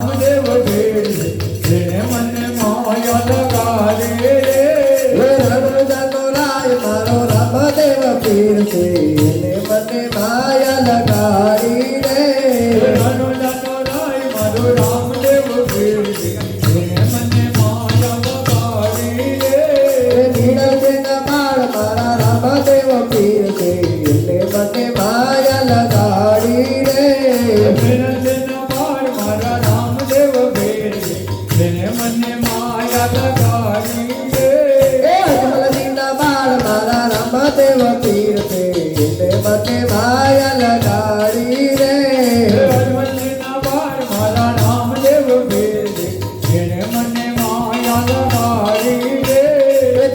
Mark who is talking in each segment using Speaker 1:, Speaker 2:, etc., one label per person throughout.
Speaker 1: રામદેવ ભેર જેને મને માયા લગાડે રે રણુજાનો રાય મારો રામદેવ પીર છે એને મને માયા લગાડી રે રણુજાનો રાય મારો રામદેવ પીર છે એને મને માયા લગાડી રે નીરજના બાળ મારા રામદેવ પીર છે એને મને માયા લગાડી રે નીરજના બાળ મારા રામદેવ પીર છે એને મને માયા લગાડી રે અજમલજીના બાળ મારા રામદેવ પીર છે એને મને માયા લગાડી રે અજમલજીના બાળ મારા રામદેવ પીર છે એને મને માયા લગાડી રે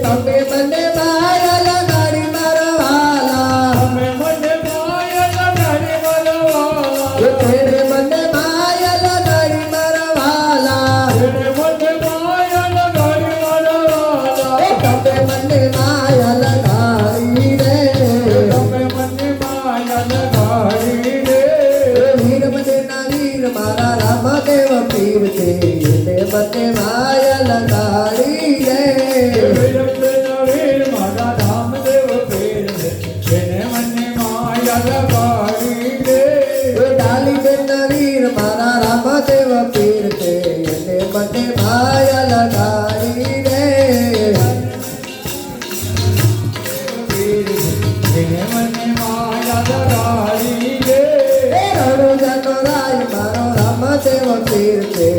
Speaker 1: તમે મને માયા લગાડી મારા વાલા તમે મને માયા લગાડી મારા વાલા તેરે મને માયા લગાડી મારા વાલા તેરે મને માયા લગાડી મારા વાલા તમે મને માયા લગાડી રે તમે મને માયા લગાડી રે વીર મજેના વીર મારા રામદેવ પીર છે એને મને માયા લગાડી રે વીર મજેના વીર મારા રામદેવ પીર છે એને મને માયા લગાડી રે ડાલી બેના વીર મારા રામદેવ પીર છે એને મને માયા લગાડી રે એને મને માયા લગાડી રે રણુજાનો રાય મારો રામદેવ પીર છે